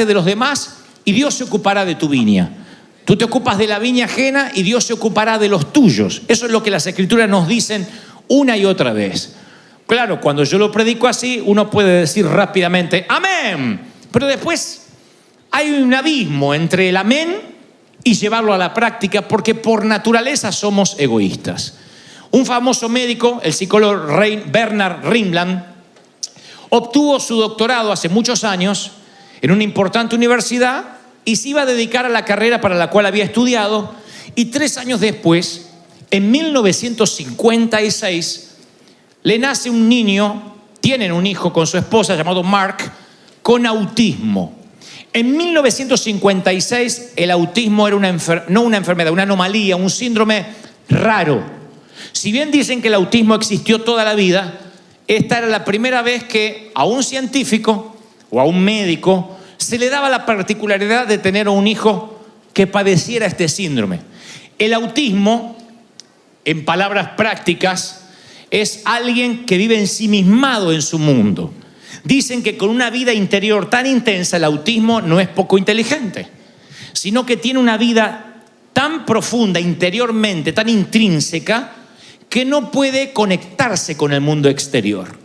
de los demás y Dios se ocupará de tu viña. Tú te ocupas de la viña ajena y Dios se ocupará de los tuyos. Eso es lo que las Escrituras nos dicen una y otra vez. Claro, cuando yo lo predico así, uno puede decir rápidamente, amén. Pero después hay un abismo entre el amén y llevarlo a la práctica, porque por naturaleza somos egoístas. Un famoso médico, el psicólogo Bernard Rimland, obtuvo su doctorado hace muchos años en una importante universidad y se iba a dedicar a la carrera para la cual había estudiado, y 3 años después, en 1956, le nace un niño, tienen un hijo con su esposa llamado Mark, con autismo. En 1956 el autismo era no una enfermedad, una anomalía, un síndrome raro. Si bien dicen que el autismo existió toda la vida, esta era la primera vez que a un científico o a un médico se le daba la particularidad de tener un hijo que padeciera este síndrome. El autismo, en palabras prácticas, es alguien que vive ensimismado en su mundo. Dicen que con una vida interior tan intensa, el autismo no es poco inteligente, sino que tiene una vida tan profunda interiormente, tan intrínseca, que no puede conectarse con el mundo exterior.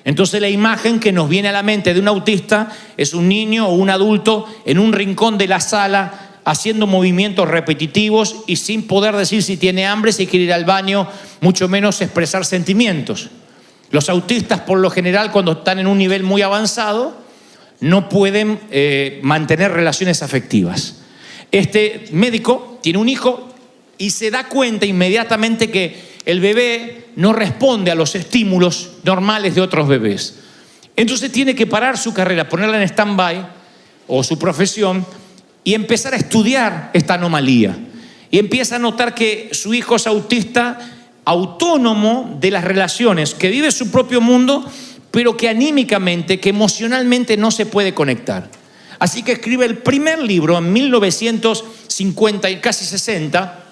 Entonces la imagen que nos viene a la mente de un autista es un niño o un adulto en un rincón de la sala haciendo movimientos repetitivos y sin poder decir si tiene hambre, si quiere ir al baño, mucho menos expresar sentimientos. Los autistas, por lo general, cuando están en un nivel muy avanzado, no pueden mantener relaciones afectivas. Este médico tiene un hijo y se da cuenta inmediatamente que el bebé no responde a los estímulos normales de otros bebés. Entonces tiene que parar su carrera, ponerla en stand-by o su profesión y empezar a estudiar esta anomalía. Y empieza a notar que su hijo es autista, autónomo de las relaciones, que vive su propio mundo, pero que anímicamente, que emocionalmente no se puede conectar. Así que escribe el primer libro en 1950 y casi 60,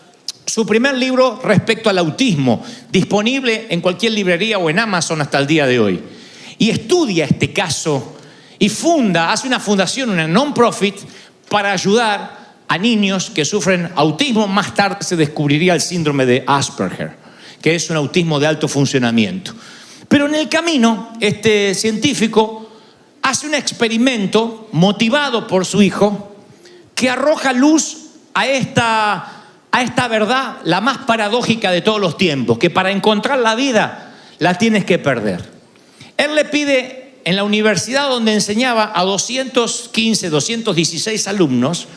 su primer libro respecto al autismo, disponible en cualquier librería o en Amazon hasta el día de hoy. Y estudia este caso y hace una fundación, una non-profit, para ayudar a niños que sufren autismo. Más tarde se descubriría el síndrome de Asperger, que es un autismo de alto funcionamiento. Pero en el camino, este científico hace un experimento motivado por su hijo que arroja luz a esta verdad, la más paradójica de todos los tiempos, que para encontrar la vida la tienes que perder. Él le pide en la universidad donde enseñaba a 215, 216 alumnos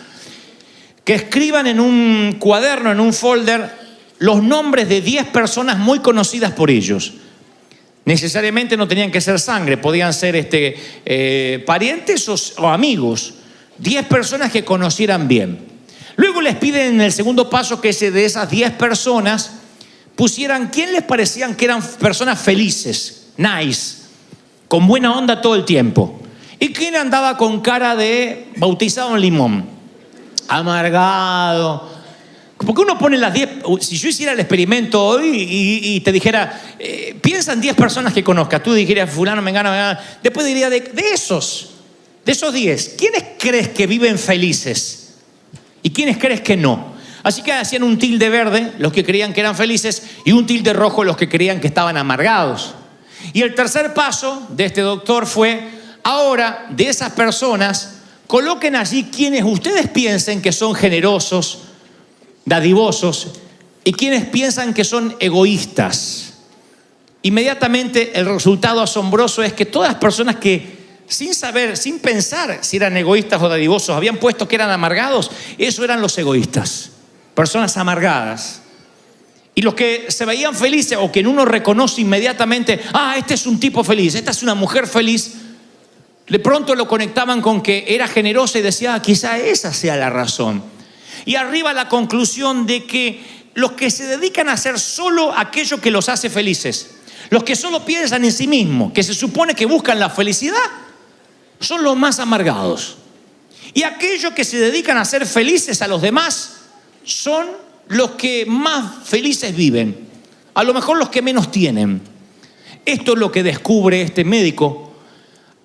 que escriban en un cuaderno, en un folder, los nombres de 10 personas muy conocidas por ellos. Necesariamente no tenían que ser sangre, podían ser parientes o amigos. 10 personas que conocieran bien. Luego les piden en el segundo paso que de esas 10 personas pusieran quién les parecían que eran personas felices, nice, con buena onda todo el tiempo. ¿Y quién andaba con cara de bautizado en limón? Amargado. Porque uno pone las 10... Si yo hiciera el experimento hoy y te dijera, piensa en 10 personas que conozcas, tú dijeras, fulano, mengano. Después diría, de esos 10, ¿quiénes crees que viven felices? ¿Y quiénes crees que no? Así que hacían un tilde verde los que creían que eran felices y un tilde rojo los que creían que estaban amargados. Y el tercer paso de este doctor fue, ahora de esas personas, coloquen allí quienes ustedes piensen que son generosos, dadivosos, y quienes piensan que son egoístas. Inmediatamente el resultado asombroso es que todas las personas que sin saber, sin pensar si eran egoístas o dadivosos, habían puesto que eran amargados, esos eran los egoístas, personas amargadas. Y los que se veían felices o que en uno reconoce inmediatamente, este es un tipo feliz, esta es una mujer feliz, de pronto lo conectaban con que era generosa y decía, quizá esa sea la razón. Y arriba la conclusión de que los que se dedican a hacer solo aquello que los hace felices, los que solo piensan en sí mismos, que se supone que buscan la felicidad, son los más amargados. Y aquellos que se dedican a ser felices a los demás son los que más felices viven, a lo mejor los que menos tienen. Esto es lo que descubre este médico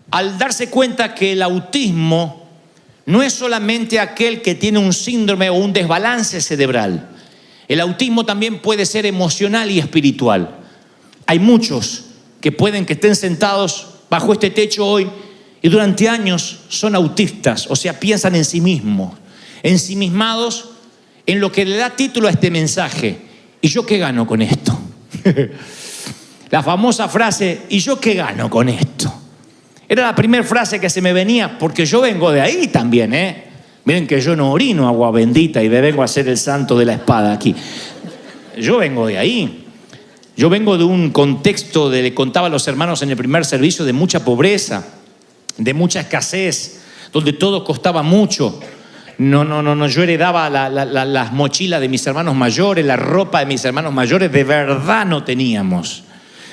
al darse cuenta que el autismo no es solamente aquel que tiene un síndrome o un desbalance cerebral. El autismo también puede ser emocional y espiritual. Hay muchos que pueden que estén sentados bajo este techo hoy y durante años son autistas, o sea, piensan en sí mismos, ensimismados en lo que le da título a este mensaje. ¿Y yo qué gano con esto? La famosa frase, ¿y yo qué gano con esto? Era la primera frase que se me venía, porque yo vengo de ahí también, ¿eh? Miren que yo no orino agua bendita y me vengo a hacer el santo de la espada aquí. Yo vengo de ahí. Yo vengo de un contexto, le contaba a los hermanos en el primer servicio, de mucha pobreza, de mucha escasez, donde todo costaba mucho. No, yo heredaba las mochilas de mis hermanos mayores, la ropa de mis hermanos mayores, de verdad no teníamos.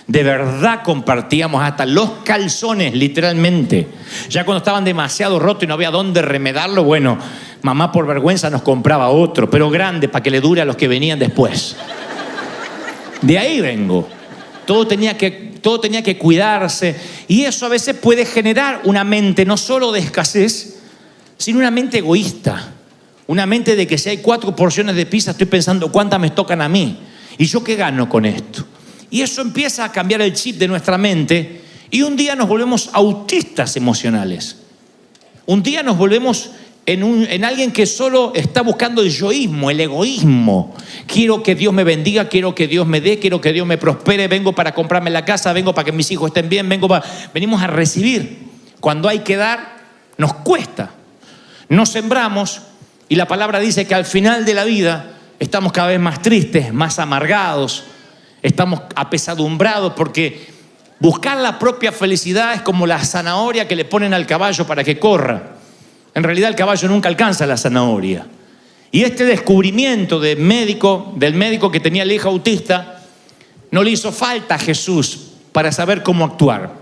De verdad compartíamos hasta los calzones, literalmente. Ya cuando estaban demasiado rotos y no había dónde remedarlo, bueno, mamá por vergüenza nos compraba otro, pero grande, para que le dure a los que venían después. De ahí vengo. Todo tenía que cuidarse. Y eso a veces puede generar una mente no solo de escasez, sino una mente egoísta. Una mente de que si hay 4 porciones de pizza, estoy pensando cuántas me tocan a mí. ¿Y yo qué gano con esto? Y eso empieza a cambiar el chip de nuestra mente y un día nos volvemos autistas emocionales. Un día nos volvemos en alguien que solo está buscando el yoísmo, el egoísmo. Quiero que Dios me bendiga, quiero que Dios me dé, quiero que Dios me prospere, vengo para comprarme la casa, vengo para que mis hijos estén bien, venimos a recibir. Cuando hay que dar, nos cuesta. Nos sembramos y la palabra dice que al final de la vida estamos cada vez más tristes, más amargados. Estamos apesadumbrados porque buscar la propia felicidad es como la zanahoria que le ponen al caballo para que corra. En realidad el caballo nunca alcanza la zanahoria. Y este descubrimiento del médico que tenía el hijo autista no le hizo falta a Jesús para saber cómo actuar.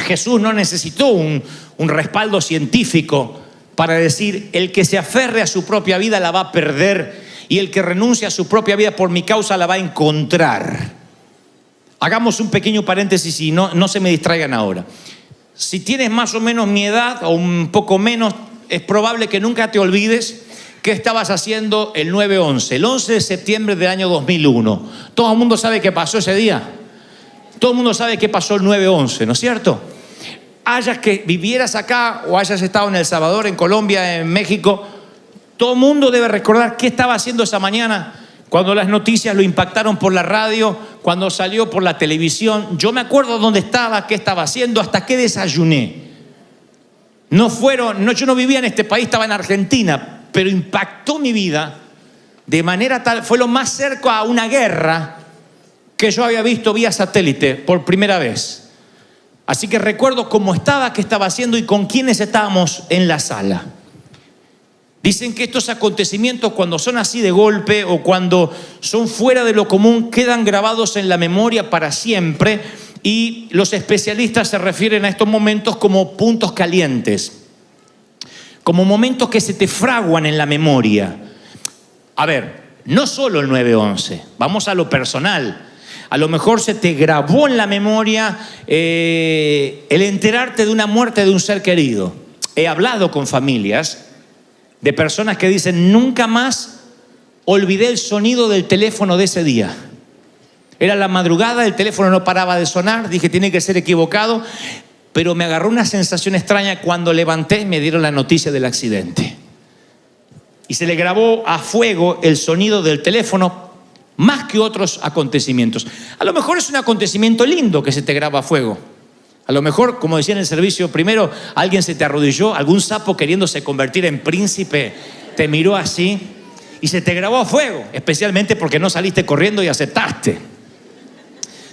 Jesús no necesitó un respaldo científico para decir: el que se aferre a su propia vida la va a perder, y el que renuncia a su propia vida por mi causa la va a encontrar. Hagamos un pequeño paréntesis y no se me distraigan ahora. Si tienes más o menos mi edad o un poco menos, es probable que nunca te olvides qué estabas haciendo el 9/11, el 11 de septiembre del año 2001. Todo el mundo sabe qué pasó ese día. Todo el mundo sabe qué pasó el 9/11, ¿no es cierto? Hayas que vivieras acá o hayas estado en El Salvador, en Colombia, en México, todo el mundo debe recordar qué estaba haciendo esa mañana cuando las noticias lo impactaron por la radio, cuando salió por la televisión. Yo me acuerdo dónde estaba, qué estaba haciendo, hasta qué desayuné. Yo no vivía en este país, estaba en Argentina, pero impactó mi vida de manera tal, fue lo más cerca a una guerra que yo había visto vía satélite por primera vez. Así que recuerdo cómo estaba, qué estaba haciendo y con quiénes estábamos en la sala. Dicen que estos acontecimientos, cuando son así de golpe o cuando son fuera de lo común, quedan grabados en la memoria para siempre, y los especialistas se refieren a estos momentos como puntos calientes, como momentos que se te fraguan en la memoria. A ver, no solo el 9/11, vamos a lo personal. A lo mejor se te grabó en la memoria el enterarte de una muerte de un ser querido. He hablado con familias de personas que dicen: nunca más olvidé el sonido del teléfono de ese día. Era la madrugada, el teléfono no paraba de sonar, dije tiene que ser equivocado, pero me agarró una sensación extraña cuando levanté y me dieron la noticia del accidente. Y se le grabó a fuego el sonido del teléfono más que otros acontecimientos. A lo mejor es un acontecimiento lindo que se te graba a fuego. A lo mejor, como decía en el servicio primero, alguien se te arrodilló, algún sapo queriéndose convertir en príncipe te miró así y se te grabó a fuego, especialmente porque no saliste corriendo y aceptaste.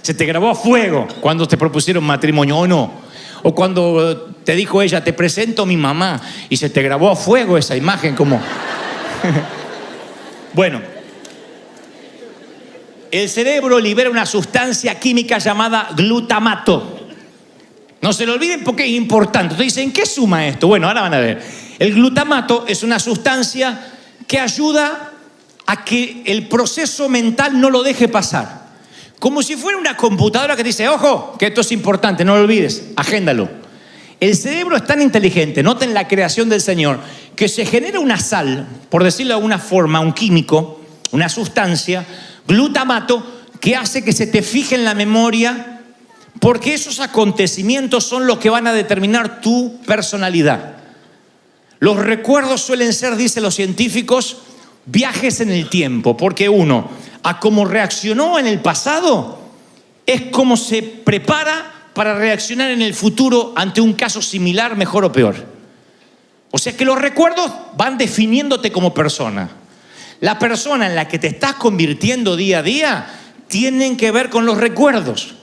Se te grabó a fuego cuando te propusieron matrimonio o no. O cuando te dijo ella: te presento a mi mamá, y se te grabó a fuego esa imagen como... Bueno, el cerebro libera una sustancia química llamada glutamato. No se lo olviden porque es importante. Entonces dicen: ¿qué suma esto? Bueno, ahora van a ver. El glutamato es una sustancia que ayuda a que el proceso mental no lo deje pasar. Como si fuera una computadora que dice: ojo, que esto es importante, no lo olvides, agéndalo. El cerebro es tan inteligente, noten la creación del Señor, que se genera una sal, por decirlo de alguna forma, un químico, una sustancia, glutamato, que hace que se te fije en la memoria, porque esos acontecimientos son los que van a determinar tu personalidad. Los recuerdos suelen ser, dicen los científicos, viajes en el tiempo, porque uno, a cómo reaccionó en el pasado, es como se prepara para reaccionar en el futuro ante un caso similar, mejor o peor. O sea que los recuerdos van definiéndote como persona. La persona en la que te estás convirtiendo día a día tienen que ver con los recuerdos.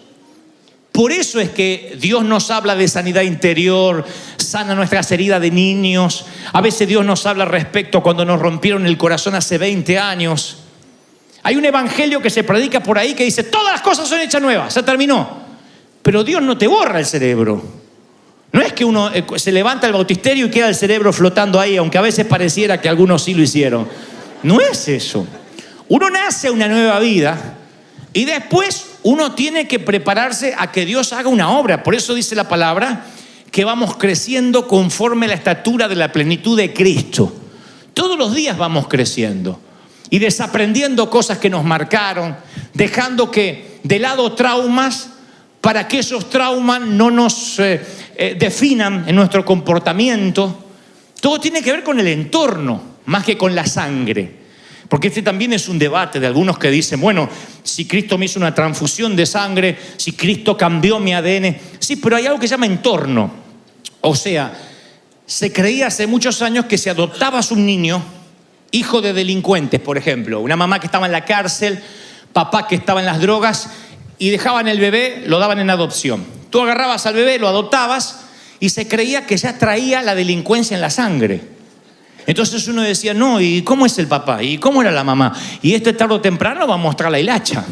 Por eso es que Dios nos habla de sanidad interior, sana nuestras heridas de niños. A veces Dios nos habla respecto cuando nos rompieron el corazón hace 20 años. Hay un evangelio que se predica por ahí que dice, todas las cosas son hechas nuevas, se terminó. Pero Dios no te borra el cerebro. No es que uno se levanta el bautisterio y queda el cerebro flotando ahí, aunque a veces pareciera que algunos sí lo hicieron. No es eso. Uno nace a una nueva vida y después uno tiene que prepararse a que Dios haga una obra. Por eso dice la palabra que vamos creciendo conforme a la estatura de la plenitud de Cristo. Todos los días vamos creciendo y desaprendiendo cosas que nos marcaron, dejando que de lado traumas para que esos traumas no nos definan en nuestro comportamiento. Todo tiene que ver con el entorno, más que con la sangre. Porque este también es un debate de algunos que dicen, bueno, si Cristo me hizo una transfusión de sangre, si Cristo cambió mi ADN. Sí, pero hay algo que se llama entorno. O sea, se creía hace muchos años que si adoptabas un niño, hijo de delincuentes, por ejemplo, una mamá que estaba en la cárcel, papá que estaba en las drogas, y dejaban el bebé, lo daban en adopción. Tú agarrabas al bebé, lo adoptabas, y se creía que ya traía la delincuencia en la sangre. Entonces uno decía, no, ¿y cómo es el papá? ¿Y cómo era la mamá? Y tarde o temprano va a mostrar la hilacha.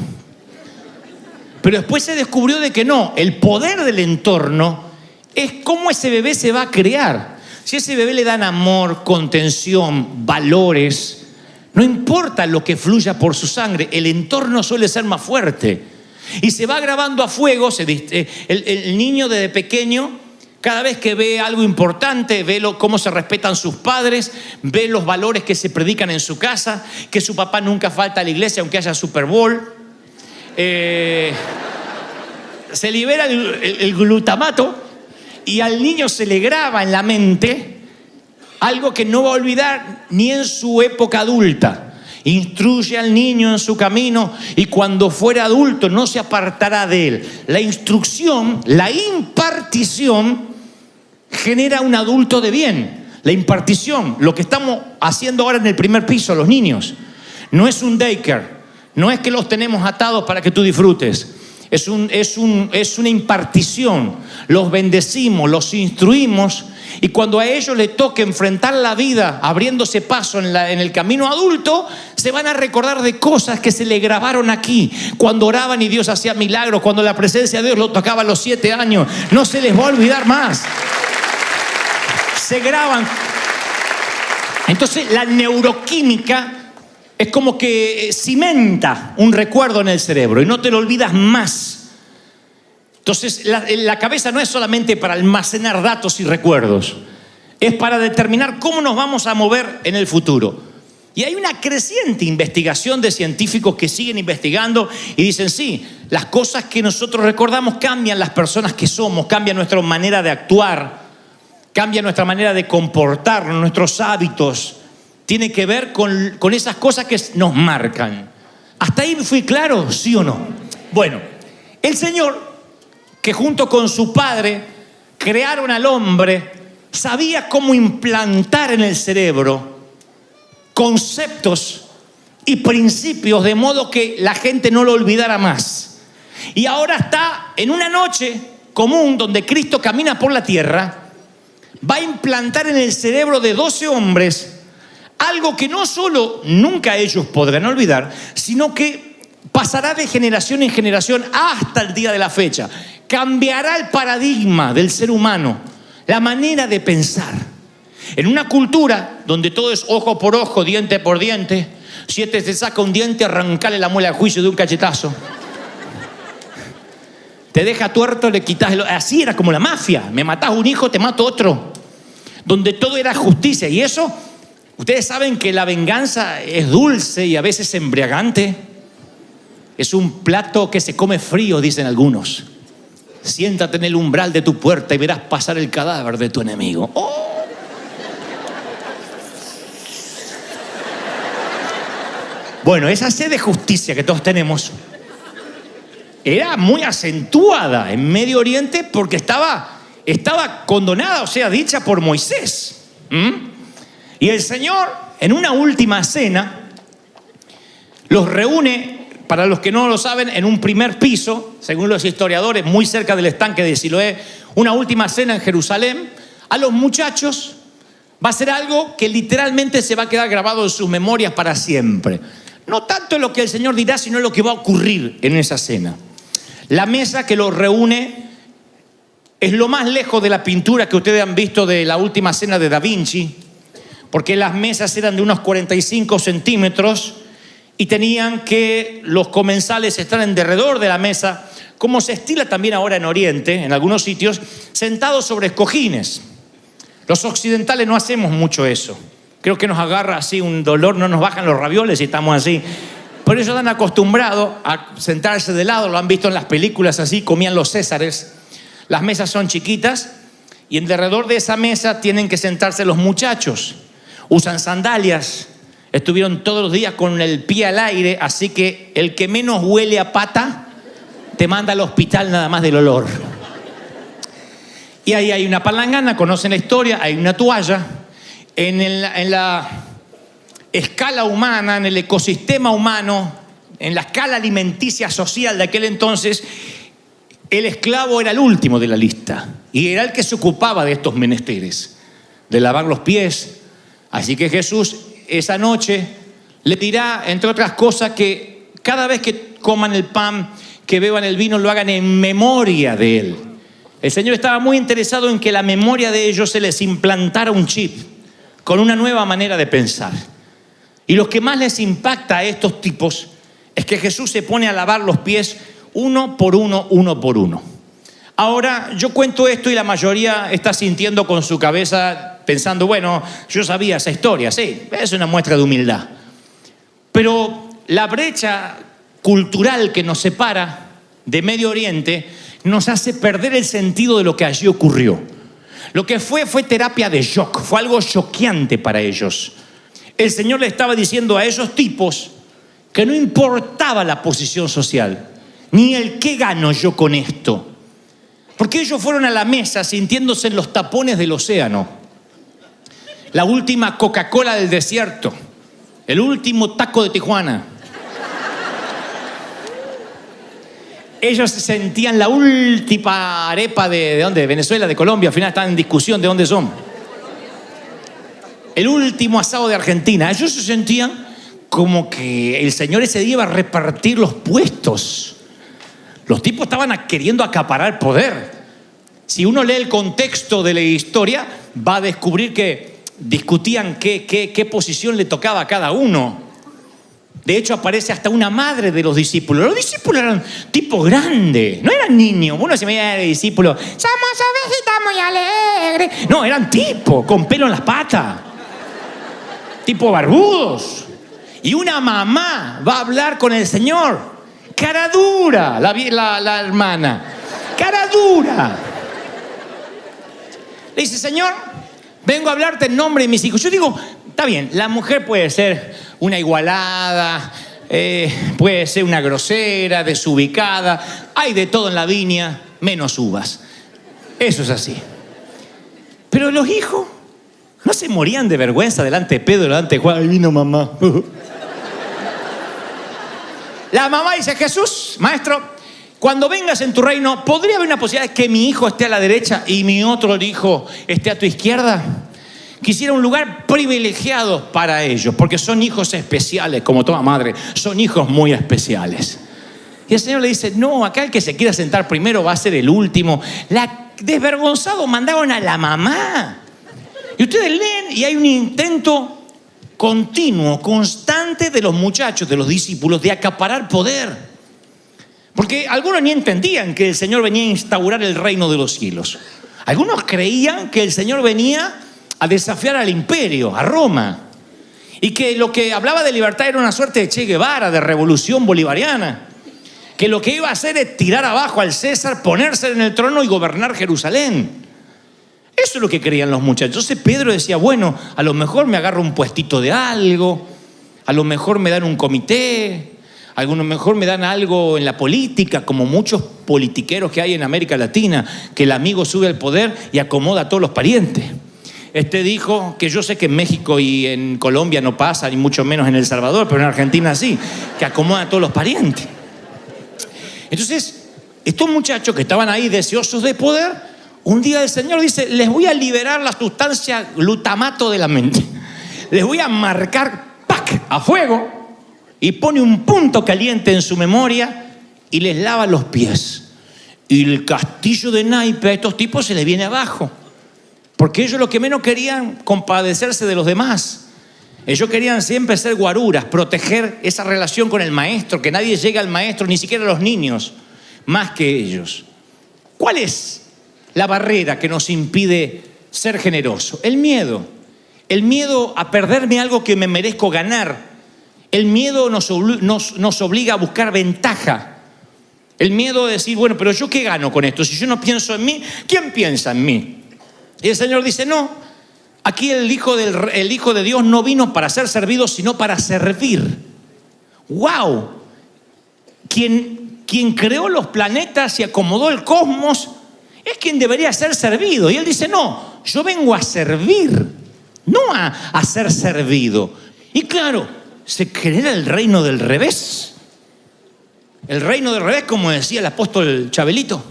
Pero después se descubrió de que no, el poder del entorno es cómo ese bebé se va a crear. Si a ese bebé le dan amor, contención, valores, no importa lo que fluya por su sangre, el entorno suele ser más fuerte. Y se va grabando a fuego, el niño desde pequeño, cada vez que ve algo importante, ve cómo se respetan sus padres, ve los valores que se predican en su casa, que su papá nunca falta a la iglesia aunque haya Super Bowl. Se libera el glutamato y al niño se le graba en la mente algo que no va a olvidar ni en su época adulta. Instruye al niño en su camino y cuando fuera adulto no se apartará de él. La instrucción, la impartición genera un adulto de bien. La impartición, lo que estamos haciendo ahora en el primer piso, los niños, no es un daycare, no es que los tenemos atados para que tú disfrutes. Es una impartición. Los bendecimos, los instruimos y cuando a ellos les toque enfrentar la vida abriéndose paso en el camino adulto, se van a recordar de cosas que se le grabaron aquí. Cuando oraban y Dios hacía milagros, cuando la presencia de Dios lo tocaba a los 7 años, no se les va a olvidar más. Se graban. Entonces la neuroquímica es como que cimenta un recuerdo en el cerebro y no te lo olvidas más. Entonces, la cabeza no es solamente para almacenar datos y recuerdos, es para determinar cómo nos vamos a mover en el futuro. Y hay una creciente investigación de científicos que siguen investigando y dicen, sí, las cosas que nosotros recordamos cambian las personas que somos, cambian nuestra manera de actuar, cambia nuestra manera de comportarnos, nuestros hábitos. Tiene que ver con esas cosas que nos marcan. ¿Hasta ahí fui claro? ¿Sí o no? Bueno, el Señor, que junto con su Padre crearon al hombre, sabía cómo implantar en el cerebro conceptos y principios de modo que la gente no lo olvidara más. Y ahora está en una noche común donde Cristo camina por la tierra, va a implantar en el cerebro de 12 hombres algo que no solo nunca ellos podrán olvidar, sino que pasará de generación en generación hasta el día de la fecha. Cambiará el paradigma del ser humano, la manera de pensar. En una cultura donde todo es ojo por ojo, diente por diente, si este te saca un diente, arrancale la muela al juicio de un cachetazo. Te deja tuerto, le quitas así era como la mafia. Me matás un hijo, te mato otro. Donde todo era justicia. Y eso, ustedes saben que la venganza es dulce y a veces embriagante. Es un plato que se come frío, dicen algunos. Siéntate en el umbral de tu puerta y verás pasar el cadáver de tu enemigo. ¡Oh! Bueno, esa sed de justicia que todos tenemos era muy acentuada en Medio Oriente porque estaba condonada, o sea, dicha por Moisés. Y el Señor, en una última cena, los reúne, para los que no lo saben, en un primer piso, según los historiadores, muy cerca del estanque de Siloé, una última cena en Jerusalén. A los muchachos va a ser algo que literalmente se va a quedar grabado en sus memorias para siempre. No tanto en lo que el Señor dirá, sino en lo que va a ocurrir en esa cena. La mesa que los reúne es lo más lejos de la pintura que ustedes han visto de la última cena de Da Vinci, porque las mesas eran de unos 45 centímetros y tenían que los comensales estar en derredor de la mesa, como se estila también ahora en Oriente, en algunos sitios, sentados sobre cojines. Los occidentales no hacemos mucho eso. Creo que nos agarra así un dolor, no nos bajan los ravioles y estamos así. Por eso están acostumbrados a sentarse de lado, lo han visto en las películas así, comían los césares. Las mesas son chiquitas y en derredor de esa mesa tienen que sentarse los muchachos. Usan sandalias, estuvieron todos los días con el pie al aire, así que el que menos huele a pata te manda al hospital nada más del olor. Y ahí hay una palangana, conocen la historia, hay una toalla. En la escala humana, en el ecosistema humano, en la escala alimenticia social de aquel entonces, el esclavo era el último de la lista y era el que se ocupaba de estos menesteres, de lavar los pies. Así que Jesús esa noche le dirá, entre otras cosas, que cada vez que coman el pan, que beban el vino, lo hagan en memoria de Él. El Señor estaba muy interesado en que la memoria de ellos se les implantara un chip con una nueva manera de pensar. Y lo que más les impacta a estos tipos es que Jesús se pone a lavar los pies uno por uno, uno por uno. Ahora, yo cuento esto y la mayoría está sintiendo con su cabeza, pensando, bueno, yo sabía esa historia, sí, es una muestra de humildad. Pero la brecha cultural que nos separa de Medio Oriente nos hace perder el sentido de lo que allí ocurrió. Lo que fue terapia de shock, fue algo choqueante para ellos. El Señor le estaba diciendo a esos tipos que no importaba la posición social, ni el qué gano yo con esto. Porque ellos fueron a la mesa sintiéndose en los tapones del océano. La última Coca-Cola del desierto, el último taco de Tijuana. Ellos sentían la última arepa ¿de dónde? De Venezuela, de Colombia. Al final están en discusión de dónde son. El último asado de Argentina. Ellos se sentían como que el Señor ese día iba a repartir los puestos. Los tipos estaban queriendo acaparar poder. Si uno lee el contexto de la historia, va a descubrir que discutían qué posición le tocaba a cada uno. De hecho, aparece hasta una madre de los discípulos. Los discípulos eran tipos grandes, no eran niños. Uno se veía de discípulos, somos ovejitas muy alegres. No, eran tipos con pelo en las patas, tipos barbudos. Y una mamá va a hablar con el Señor. Cara dura, la hermana. Cara dura. Le dice, Señor, vengo a hablarte en nombre de mis hijos. Yo digo, está bien, la mujer puede ser una igualada, puede ser una grosera, desubicada. Hay de todo en la viña, menos uvas. Eso es así. Pero los hijos no se morían de vergüenza delante de Pedro, delante de Juan. Ahí vino mamá. La mamá dice, Jesús, maestro, cuando vengas en tu reino, ¿podría haber una posibilidad de que mi hijo esté a la derecha y mi otro hijo esté a tu izquierda? Quisiera un lugar privilegiado para ellos, porque son hijos especiales, como toda madre, son hijos muy especiales. Y el Señor le dice, no, acá el que se quiera sentar primero va a ser el último. Desvergonzado mandaron a la mamá. Y ustedes leen y hay un intento continuo, constante de los muchachos, de los discípulos, de acaparar poder. Porque algunos ni entendían que el Señor venía a instaurar el reino de los cielos. Algunos creían que el Señor venía a desafiar al imperio, a Roma. Y que lo que hablaba de libertad era una suerte de Che Guevara, de revolución bolivariana. Que lo que iba a hacer es tirar abajo al César, ponerse en el trono y gobernar Jerusalén. Eso es lo que creían los muchachos. Entonces Pedro decía, bueno, a lo mejor me agarro un puestito de algo, a lo mejor me dan un comité, a lo mejor me dan algo en la política, como muchos politiqueros que hay en América Latina, que el amigo sube al poder y acomoda a todos los parientes. Este dijo que yo sé que en México y en Colombia no pasa, ni mucho menos en El Salvador, pero en Argentina sí, que acomoda a todos los parientes. Entonces, estos muchachos que estaban ahí deseosos de poder, un día el Señor dice, les voy a liberar la sustancia glutamato de la mente. Les voy a marcar, ¡pac!, a fuego, y pone un punto caliente en su memoria y les lava los pies. Y el castillo de naipe a estos tipos se les viene abajo. Porque ellos lo que menos querían compadecerse de los demás. Ellos querían siempre ser guaruras, proteger esa relación con el maestro, que nadie llegue al maestro, ni siquiera los niños, más que ellos. ¿Cuál es la barrera que nos impide ser generoso? El miedo. El miedo a perderme algo que me merezco ganar. El miedo nos obliga a buscar ventaja. El miedo de decir, bueno, pero ¿yo qué gano con esto? Si yo no pienso en mí, ¿quién piensa en mí? Y el Señor dice, no, aquí el Hijo de Dios no vino para ser servido, sino para servir. ¡Wow! Quien creó los planetas y acomodó el cosmos es quien debería ser servido. Y Él dice, no, yo vengo a servir, no a ser servido. Y claro, se genera el reino del revés. El reino del revés, como decía el apóstol Chabelito.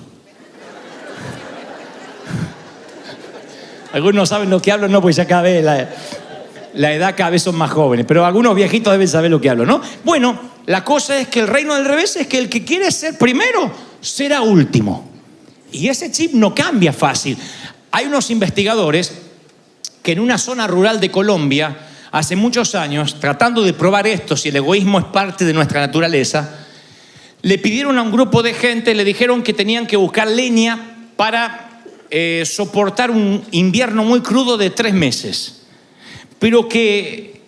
Algunos no saben lo que hablo, no, pues ya cada vez la edad cada vez son más jóvenes, pero algunos viejitos deben saber lo que hablo, ¿no? Bueno, la cosa es que el reino del revés es que el que quiere ser primero será último. Y ese chip no cambia fácil. Hay unos investigadores que en una zona rural de Colombia, hace muchos años, tratando de probar esto, si el egoísmo es parte de nuestra naturaleza, le pidieron a un grupo de gente, le dijeron que tenían que buscar leña para soportar un invierno muy crudo de 3 meses, pero que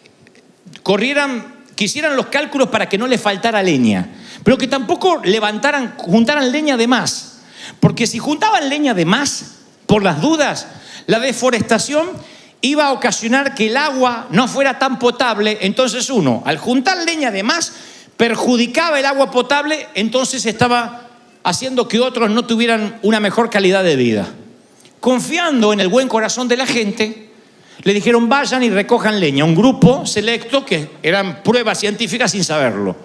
quisieran los cálculos para que no les faltara leña, pero que tampoco juntaran leña de más, porque si juntaban leña de más, por las dudas, la deforestación iba a ocasionar que el agua no fuera tan potable. Entonces al juntar leña de más, perjudicaba el agua potable, entonces estaba haciendo que otros no tuvieran una mejor calidad de vida. Confiando en el buen corazón de la gente, le dijeron vayan y recojan leña. Un grupo selecto que eran pruebas científicas sin saberlo.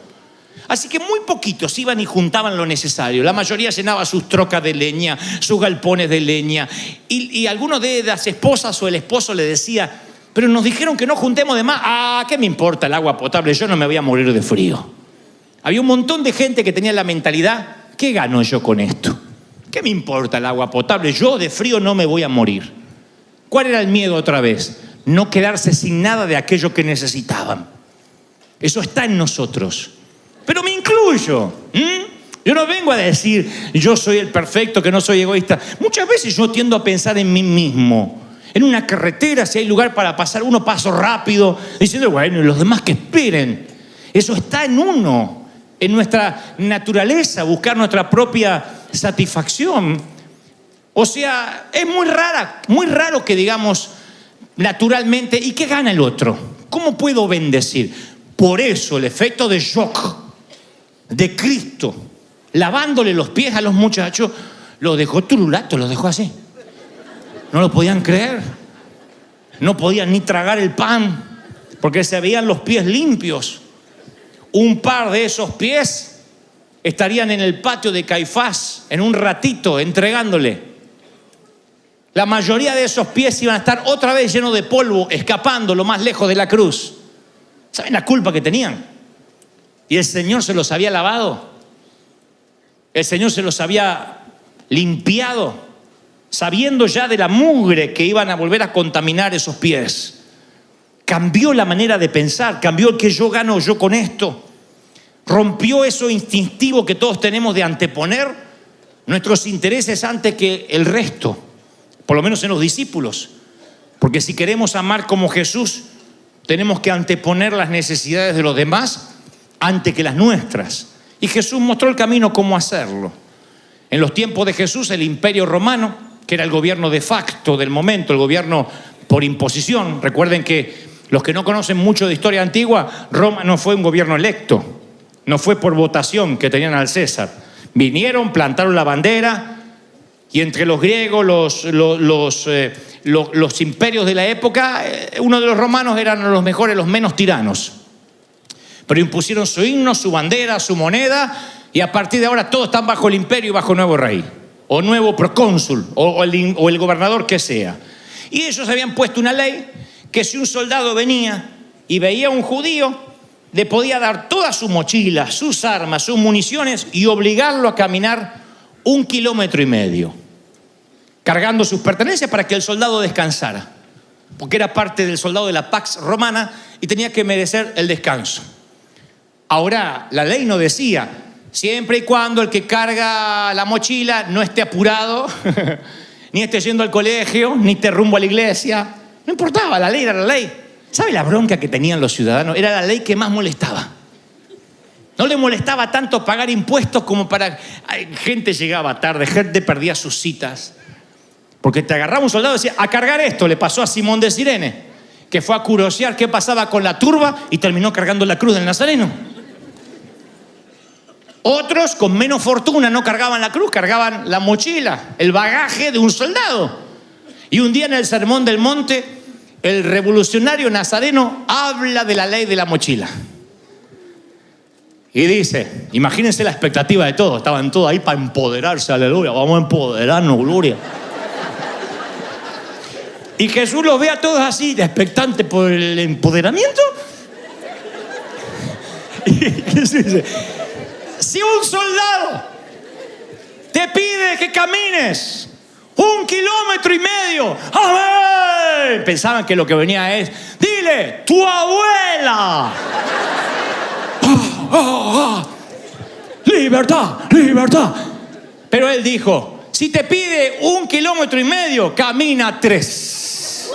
Así que muy poquitos iban y juntaban lo necesario. La mayoría llenaba sus trocas de leña, sus galpones de leña. Y algunos de las esposas o el esposo le decía, pero nos dijeron que no juntemos de más. Ah, ¿qué me importa el agua potable? Yo no me voy a morir de frío. Había un montón de gente que tenía la mentalidad, ¿qué gano yo con esto? ¿Qué me importa el agua potable? Yo de frío no me voy a morir. ¿Cuál era el miedo otra vez? No quedarse sin nada de aquello que necesitaban. Eso está en nosotros. Pero me incluyo. Yo no vengo a decir, yo soy el perfecto, que no soy egoísta. Muchas veces yo tiendo a pensar en mí mismo. En una carretera, si hay lugar para pasar, uno paso rápido, diciendo, bueno, y los demás que esperen. Eso está en uno, en nuestra naturaleza, buscar nuestra propia satisfacción. O sea, es muy raro que digamos naturalmente, ¿y qué gana el otro? ¿Cómo puedo bendecir? Por eso el efecto de shock de Cristo, lavándole los pies a los muchachos, los dejó turulatos, los dejó así. No lo podían creer. No podían ni tragar el pan, porque se veían los pies limpios. Un par de esos pies estarían en el patio de Caifás en un ratito entregándole. La mayoría de esos pies iban a estar otra vez llenos de polvo, escapando lo más lejos de la cruz. ¿Saben la culpa que tenían? Y el Señor se los había lavado. El Señor se los había limpiado, sabiendo ya de la mugre que iban a volver a contaminar esos pies. Cambió la manera de pensar, cambió el que yo gano yo con esto. Rompió eso instintivo que todos tenemos de anteponer nuestros intereses antes que el resto, por lo menos en los discípulos. Porque si queremos amar como Jesús, tenemos que anteponer las necesidades de los demás antes que las nuestras. Y Jesús mostró el camino cómo hacerlo. En los tiempos de Jesús, el Imperio Romano, que era el gobierno de facto del momento, el gobierno por imposición. Recuerden que los que no conocen mucho de historia antigua, Roma no fue un gobierno electo. No fue por votación que tenían al César. Vinieron, plantaron la bandera y entre los griegos, los imperios de la época, uno de los romanos eran los mejores, los menos tiranos. Pero impusieron su himno, su bandera, su moneda y a partir de ahora todos están bajo el imperio y bajo nuevo rey o nuevo procónsul o el gobernador que sea. Y ellos habían puesto una ley que si un soldado venía y veía a un judío, le podía dar toda su mochila, sus armas, sus municiones y obligarlo a caminar 1,5 kilómetros, cargando sus pertenencias para que el soldado descansara, porque era parte del soldado de la Pax Romana y tenía que merecer el descanso. Ahora, la ley no decía, siempre y cuando el que carga la mochila no esté apurado, ni esté yendo al colegio, ni esté rumbo a la iglesia. No importaba, la ley era la ley. ¿Sabe la bronca que tenían los ciudadanos? Era la ley que más molestaba. No le molestaba tanto pagar impuestos como para... Gente llegaba tarde, gente perdía sus citas. Porque te agarraba un soldado y decía, a cargar esto. Le pasó a Simón de Cirene, que fue a curiosear qué pasaba con la turba y terminó cargando la cruz del Nazareno. Otros, con menos fortuna, no cargaban la cruz, cargaban la mochila, el bagaje de un soldado. Y un día en el Sermón del Monte, el revolucionario nazareno habla de la ley de la mochila. Y dice, imagínense la expectativa de todos, estaban todos ahí para empoderarse, aleluya, vamos a empoderarnos, gloria. Y Jesús los ve a todos así, expectantes por el empoderamiento. Y Jesús dice, si un soldado te pide que camines 1,5 kilómetros, ¡amén! Pensaban que lo que venía es, dile, tu abuela. Libertad, libertad. Pero él dijo, si te pide 1,5 kilómetros, camina 3.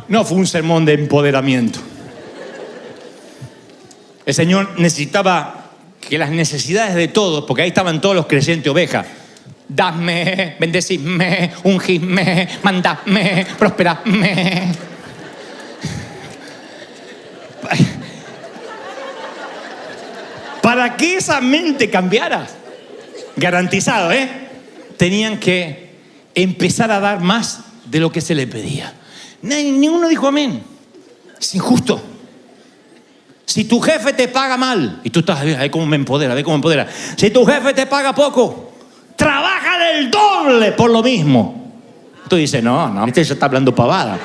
No fue un sermón de empoderamiento. El Señor necesitaba que las necesidades de todos, porque ahí estaban todos los creyentes ovejas, dadme, bendecidme, ungidme, mandadme, prosperadme. Para que esa mente cambiara, garantizado, tenían que empezar a dar más de lo que se le pedía. Ninguno dijo amén. Es injusto. Si tu jefe te paga mal, y tú estás, ve cómo me empodera, ve cómo me empodera. Si tu jefe te paga poco, trabaja del doble por lo mismo. Tú dices, no, este ya está hablando pavada.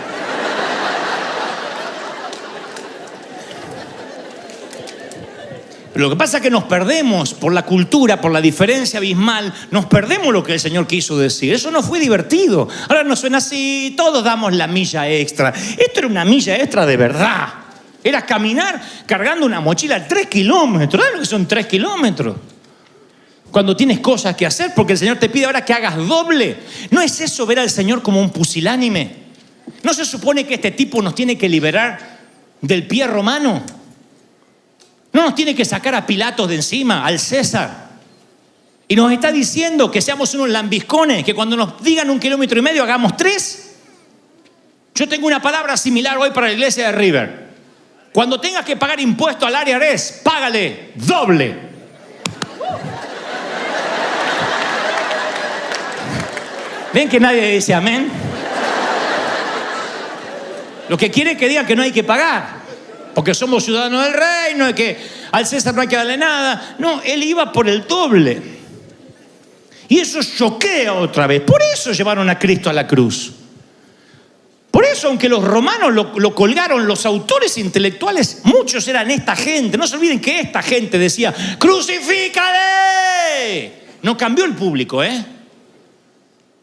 Pero lo que pasa es que nos perdemos por la cultura, por la diferencia abismal, nos perdemos lo que el Señor quiso decir. Eso no fue divertido. Ahora nos suena así, todos damos la milla extra. Esto era una milla extra de verdad. Era caminar cargando una mochila 3 kilómetros. ¿Sabes lo que son 3 kilómetros? Cuando tienes cosas que hacer, porque el Señor te pide ahora que hagas doble. ¿No es eso ver al Señor como un pusilánime? ¿No se supone que este tipo nos tiene que liberar del pie romano? ¿No nos tiene que sacar a Pilatos de encima, al César? Y nos está diciendo que seamos unos lambiscones, que cuando nos digan 1,5 kilómetros hagamos 3. Yo tengo una palabra similar hoy para la iglesia de River. Cuando tengas que pagar impuesto al área IRS, págale doble. ¿Ven que nadie dice amén? Lo que quiere es que digan que no hay que pagar, porque somos ciudadanos del reino y que al César no hay que darle nada. No, él iba por el doble. Y eso choquea otra vez. Por eso llevaron a Cristo a la cruz. Por eso, aunque los romanos lo colgaron, los autores intelectuales, muchos eran esta gente. No se olviden que esta gente decía, ¡crucifícale! No cambió el público,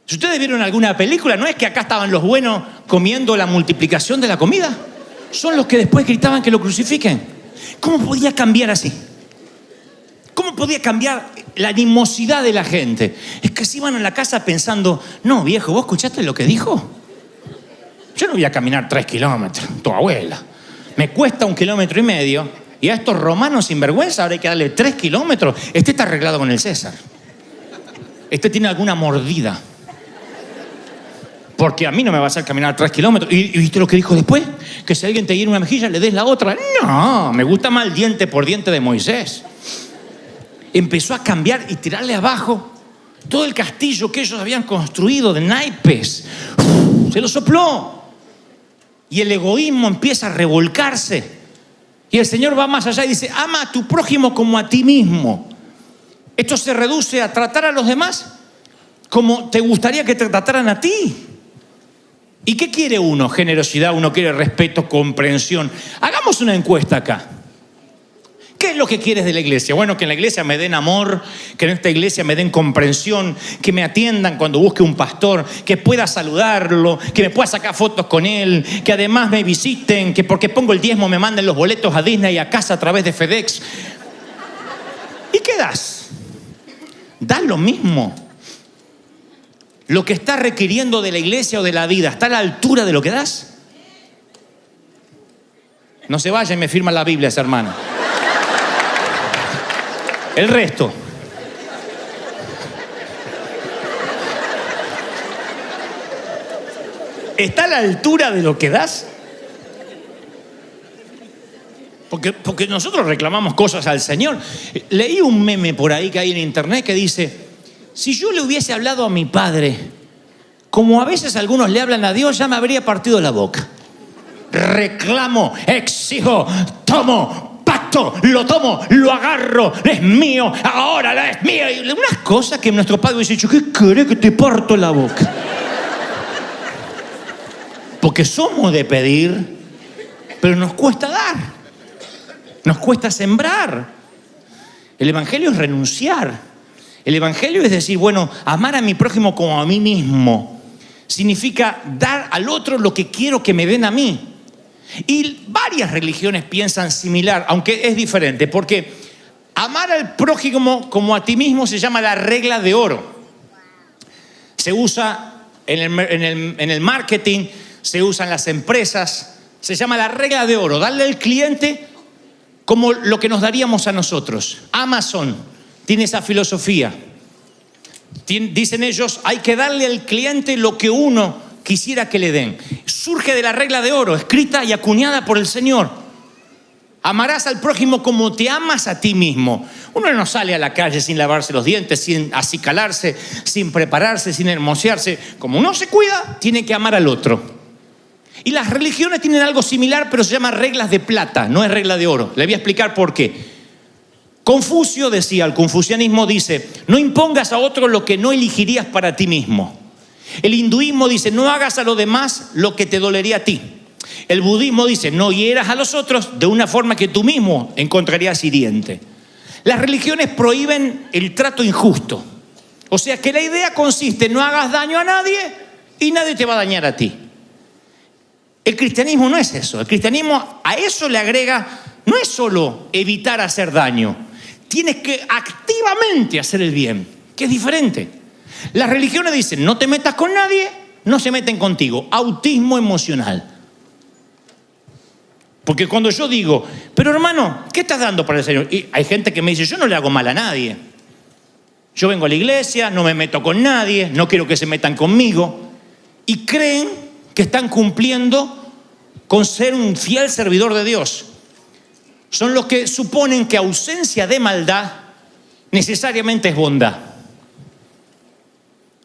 Si ustedes vieron alguna película, ¿no es que acá estaban los buenos comiendo la multiplicación de la comida? son los que después gritaban que lo crucifiquen. ¿Cómo podía cambiar así? ¿Cómo podía cambiar la animosidad de la gente? Es que se iban a la casa pensando, no, viejo, ¿vos escuchaste lo que dijo? Yo no voy a caminar 3 kilómetros, tu abuela. Me cuesta 1,5 kilómetros. Y a estos romanos sinvergüenza ahora hay que darle 3 kilómetros. Este está arreglado con el César. Este tiene alguna mordida. Porque a mí no me va a hacer caminar 3 kilómetros. ¿Y viste lo que dijo después? Que si alguien te hiere una mejilla, le des la otra. No, me gusta más el diente por diente de Moisés. Empezó a cambiar y tirarle abajo todo el castillo que ellos habían construido de naipes. Se lo sopló. Y el egoísmo empieza a revolcarse. Y el Señor va más allá y dice, ama a tu prójimo como a ti mismo. Esto se reduce a tratar a los demás como te gustaría que te trataran a ti. ¿Y qué quiere uno? Generosidad, uno quiere respeto, comprensión. Hagamos una encuesta acá. ¿Qué es lo que quieres de la iglesia? Bueno, que en la iglesia me den amor, que en esta iglesia me den comprensión, que me atiendan cuando busque un pastor, que pueda saludarlo, que me pueda sacar fotos con él, que además me visiten, que porque pongo el diezmo me manden los boletos a Disney y a casa a través de FedEx. ¿Y qué das? Das lo mismo. Lo que estás requiriendo de la iglesia o de la vida, ¿está a la altura de lo que das? No se vaya y me firma la Biblia ese hermano. El resto. ¿Está a la altura de lo que das? Porque nosotros reclamamos cosas al Señor. Leí un meme por ahí que hay en internet que dice, si yo le hubiese hablado a mi padre, como a veces algunos le hablan a Dios, ya me habría partido la boca. Reclamo, exijo, tomo, pacto, lo tomo, lo agarro, es mío, ahora es mío. Y unas cosas que nuestro padre hubiese dicho, ¿qué querés que te parto la boca? Porque somos de pedir, pero nos cuesta dar. Nos cuesta sembrar. El evangelio es renunciar. El evangelio es decir, bueno, amar a mi prójimo como a mí mismo. Significa dar al otro lo que quiero que me den a mí. Y varias religiones piensan similar, aunque es diferente, porque amar al prójimo como a ti mismo se llama la regla de oro. Se usa en el marketing, se usa en las empresas, se llama la regla de oro. Darle al cliente como lo que nos daríamos a nosotros. Amazon tiene esa filosofía. Dicen ellos, hay que darle al cliente lo que uno quisiera que le den. Surge de la regla de oro, escrita y acuñada por el Señor. Amarás al prójimo como te amas a ti mismo. Uno no sale a la calle sin lavarse los dientes, sin acicalarse, sin prepararse, sin hermosearse. Como uno se cuida, tiene que amar al otro. Y las religiones tienen algo similar, pero se llama reglas de plata, no es regla de oro. Le voy a explicar por qué. Confucio decía, el confucianismo dice, no impongas a otro lo que no elegirías para ti mismo. El hinduismo dice, no hagas a los demás lo que te dolería a ti. El budismo dice, no hieras a los otros de una forma que tú mismo encontrarías hiriente. Las religiones prohíben el trato injusto. O sea que la idea consiste en no hagas daño a nadie y nadie te va a dañar a ti. El cristianismo no es eso. El cristianismo a eso le agrega, no es solo evitar hacer daño, tienes que activamente hacer el bien, que es diferente. Las religiones dicen, no te metas con nadie, no se meten contigo. Autismo emocional. Porque cuando yo digo, pero hermano, ¿qué estás dando para el Señor? Y hay gente que me dice, yo no le hago mal a nadie. Yo vengo a la iglesia, no me meto con nadie, no quiero que se metan conmigo. Y creen que están cumpliendo con ser un fiel servidor de Dios. Son los que suponen que ausencia de maldad necesariamente es bondad.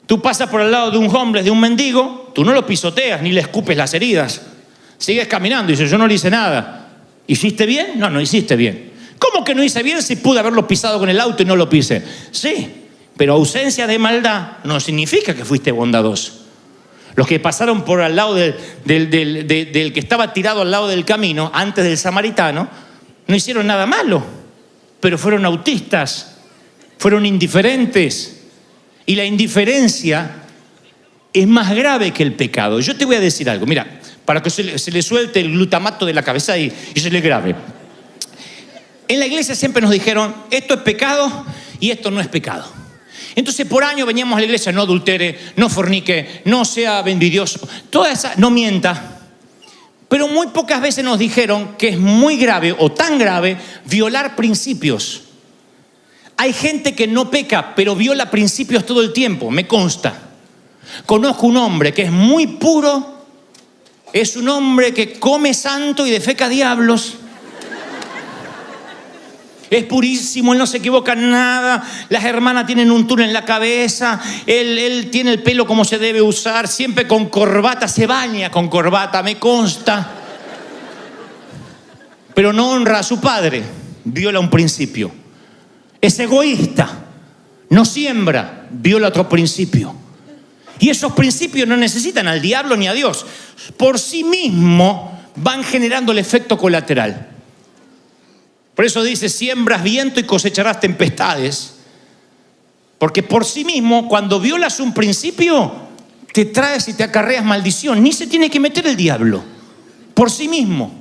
Tú pasas por el lado de un homeless, de un mendigo, tú no lo pisoteas ni le escupes las heridas. Sigues caminando y dices, yo no le hice nada. ¿Hiciste bien? No, no hiciste bien. ¿Cómo que no hice bien si pude haberlo pisado con el auto y no lo pisé? Sí, pero ausencia de maldad no significa que fuiste bondadoso. Los que pasaron por al lado del que estaba tirado al lado del camino, antes del samaritano, no hicieron nada malo, pero fueron autistas, fueron indiferentes. Y la indiferencia es más grave que el pecado. Yo te voy a decir algo. Mira, para que se le suelte el glutamato de la cabeza y se le grabe. En la iglesia siempre nos dijeron, esto es pecado y esto no es pecado. Entonces por años veníamos a la iglesia, no adultere, no fornique, no sea envidioso, toda esa, no mienta. Pero muy pocas veces nos dijeron que es muy grave o tan grave violar principios. Hay gente que no peca, pero viola principios todo el tiempo, me consta. Conozco un hombre que es muy puro, es un hombre que come santo y defeca diablos. Es purísimo, él no se equivoca en nada. Las hermanas tienen un túnel en la cabeza. Él tiene el pelo como se debe usar. Siempre con corbata, se baña con corbata, me consta. Pero no honra a su padre. Viola un principio. Es egoísta. No siembra. Viola otro principio. Y esos principios no necesitan al diablo ni a Dios. Por sí mismo van generando el efecto colateral. Por eso dice, siembras viento y cosecharás tempestades. Porque por sí mismo, cuando violas un principio, te traes y te acarreas maldición. Ni se tiene que meter el diablo. Por sí mismo.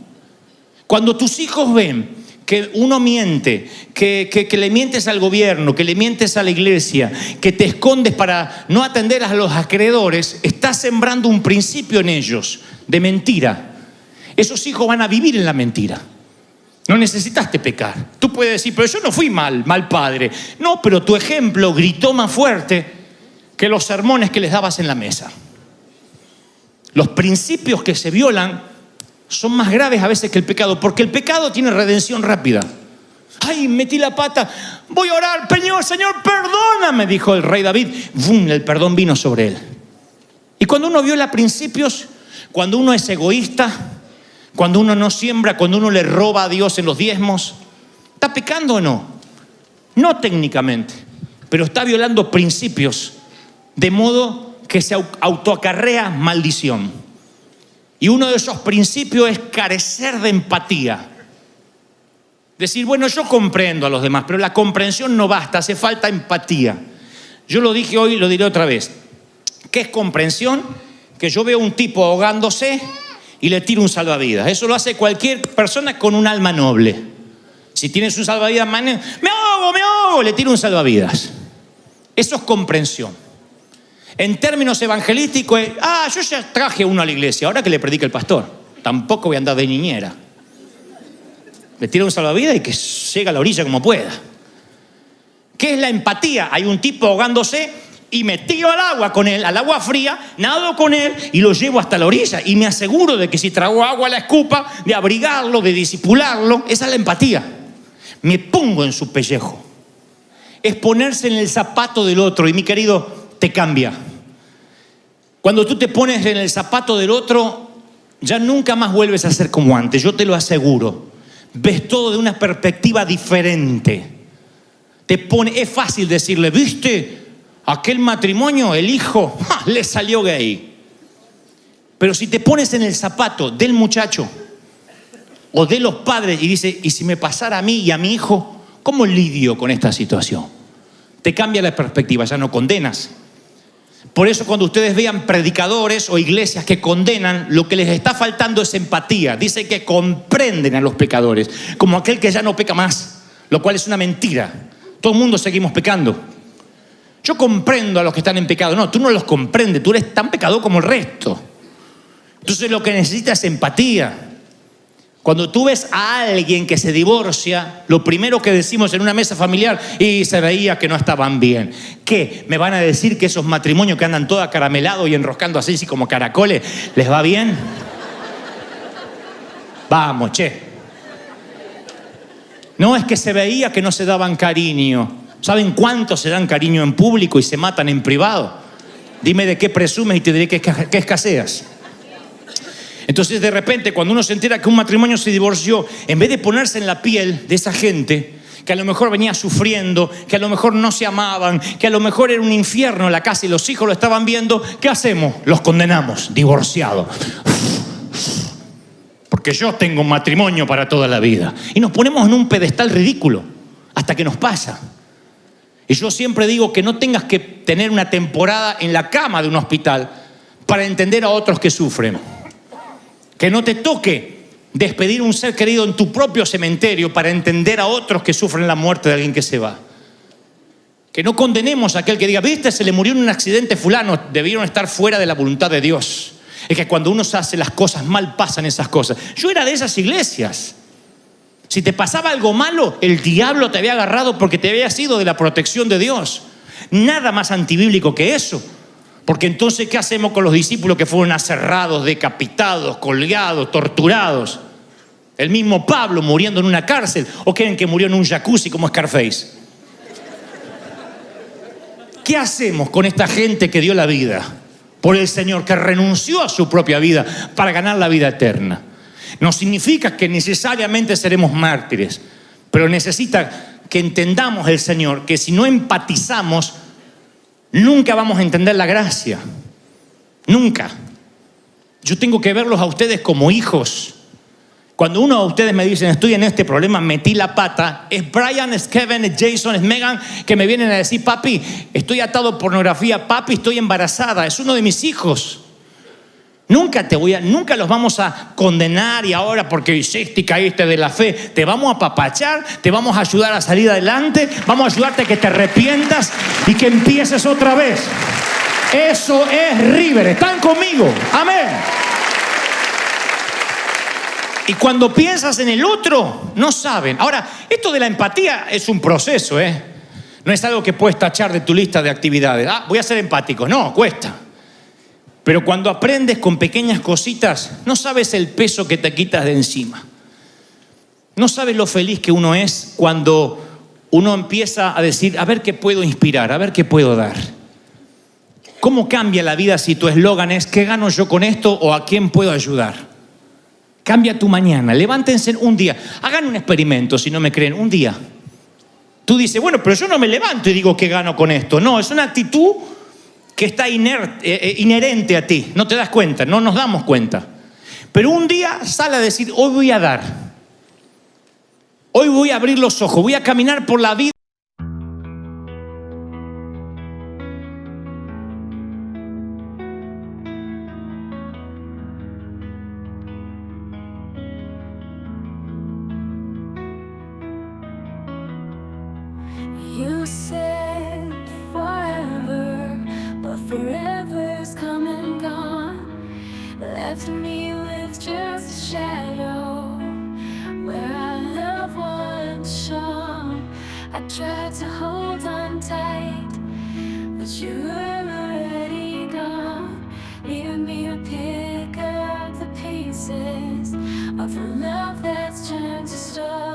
Cuando tus hijos ven que uno miente, que le mientes al gobierno, que le mientes a la iglesia, que te escondes para no atender a los acreedores, estás sembrando un principio en ellos de mentira. Esos hijos van a vivir en la mentira. No necesitaste pecar. Tú puedes decir, pero yo no fui mal padre. No, pero tu ejemplo gritó más fuerte que los sermones que les dabas en la mesa. Los principios que se violan son más graves a veces que el pecado, porque el pecado tiene redención rápida. Ay, metí la pata, voy a orar, Señor, perdóname, dijo el rey David. ¡Bum! El perdón vino sobre él. Y cuando uno viola principios, cuando uno es egoísta, cuando uno no siembra, cuando uno le roba a Dios en los diezmos, ¿está pecando o no? No técnicamente, pero está violando principios, de modo que se autoacarrea maldición. Y uno de esos principios es carecer de empatía. Decir, bueno, yo comprendo a los demás, pero la comprensión no basta, hace falta empatía. Yo lo dije hoy y lo diré otra vez. ¿Qué es comprensión? Que yo veo un tipo ahogándose y le tiro un salvavidas. Eso lo hace cualquier persona con un alma noble. Si tienes un salvavidas, me ahogo, le tiro un salvavidas. Eso es comprensión. En términos evangelísticos, yo ya traje uno a la iglesia, ahora que le predica el pastor. Tampoco voy a andar de niñera. Le tiro un salvavidas y que llegue a la orilla como pueda. ¿Qué es la empatía? Hay un tipo ahogándose y me tiro al agua con él, al agua fría, nado con él y lo llevo hasta la orilla. Y me aseguro de que si trago agua la escupa, de abrigarlo, de disipularlo. Esa es la empatía. Me pongo en su pellejo. Es ponerse en el zapato del otro. Y mi querido, te cambia. Cuando tú te pones en el zapato del otro, ya nunca más vuelves a ser como antes. Yo te lo aseguro. Ves todo de una perspectiva diferente. Es fácil decirle, ¿viste? Aquel matrimonio, el hijo, le salió gay. Pero si te pones en el zapato del muchacho o de los padres y dices, ¿y si me pasara a mí y a mi hijo? ¿Cómo lidio con esta situación? Te cambia la perspectiva, ya no condenas. Por eso cuando ustedes vean predicadores o iglesias que condenan, lo que les está faltando es empatía. Dice que comprenden a los pecadores, como aquel que ya no peca más, lo cual es una mentira. Todo el mundo seguimos pecando. Yo comprendo a los que están en pecado. No, tú no los comprendes, tú eres tan pecador como el resto. Entonces lo que necesitas es empatía. Cuando tú ves a alguien que se divorcia, lo primero que decimos en una mesa familiar, y se veía que no estaban bien. ¿Qué? ¿Me van a decir que esos matrimonios que andan todos acaramelados y enroscando así como caracoles, les va bien? Vamos, che. No, es que se veía que no se daban cariño. ¿Saben cuántos se dan cariño en público y se matan en privado? Dime de qué presumes y te diré qué escaseas. Entonces de repente cuando uno se entera que un matrimonio se divorció, en vez de ponerse en la piel de esa gente que a lo mejor venía sufriendo, que a lo mejor no se amaban, que a lo mejor era un infierno la casa y los hijos lo estaban viendo, ¿qué hacemos? Los condenamos, divorciados. Porque yo tengo un matrimonio para toda la vida. Y nos ponemos en un pedestal ridículo hasta que nos pasa. Y yo siempre digo que no tengas que tener una temporada en la cama de un hospital para entender a otros que sufren. Que no te toque despedir a un ser querido en tu propio cementerio para entender a otros que sufren la muerte de alguien que se va. Que no condenemos a aquel que diga, viste, se le murió en un accidente fulano, debieron estar fuera de la voluntad de Dios. Es que cuando uno hace las cosas mal, pasan esas cosas. Yo era de esas iglesias. Si te pasaba algo malo, el diablo te había agarrado porque te había sido de la protección de Dios. Nada más antibíblico que eso. Porque entonces, ¿qué hacemos con los discípulos que fueron aserrados, decapitados, colgados, torturados? El mismo Pablo muriendo en una cárcel. ¿O creen que murió en un jacuzzi como Scarface? ¿Qué hacemos con esta gente que dio la vida por el Señor, que renunció a su propia vida para ganar la vida eterna? No significa que necesariamente seremos mártires, pero necesita que entendamos el Señor, que si no empatizamos, nunca vamos a entender la gracia. Nunca. Yo tengo que verlos a ustedes como hijos. Cuando uno de ustedes me dicen, estoy en este problema, metí la pata, es Brian, es Kevin, es Jason, es Megan, que me vienen a decir, papi, estoy atado a pornografía, papi, estoy embarazada, es uno de mis hijos. Nunca los vamos a condenar y ahora porque hiciste y caíste de la fe. Te vamos a apapachar, te vamos a ayudar a salir adelante, vamos a ayudarte a que te arrepientas y que empieces otra vez. Eso es River. ¿Están conmigo? Amén. Y cuando piensas en el otro, no saben. Ahora, esto de la empatía es un proceso, ¿eh? No es algo que puedes tachar de tu lista de actividades. Voy a ser empático. No, cuesta. Pero cuando aprendes con pequeñas cositas, no sabes el peso que te quitas de encima. No sabes lo feliz que uno es cuando uno empieza a decir, a ver qué puedo inspirar, a ver qué puedo dar. ¿Cómo cambia la vida si tu eslogan es, ¿qué gano yo con esto o a quién puedo ayudar? Cambia tu mañana, levántense un día. Hagan un experimento, si no me creen, un día. Tú dices, bueno, pero yo no me levanto y digo, ¿qué gano con esto? No, es una actitud que está inherente a ti. No te das cuenta, no nos damos cuenta. Pero un día sale a decir, hoy voy a dar. Hoy voy a abrir los ojos, voy a caminar por la vida. You said forever, but forever's come and gone. Left me with just a shadow where our love once shone. I tried to hold on tight, but you were already gone. Leaving me to pick up the pieces of a love that's turned to stone.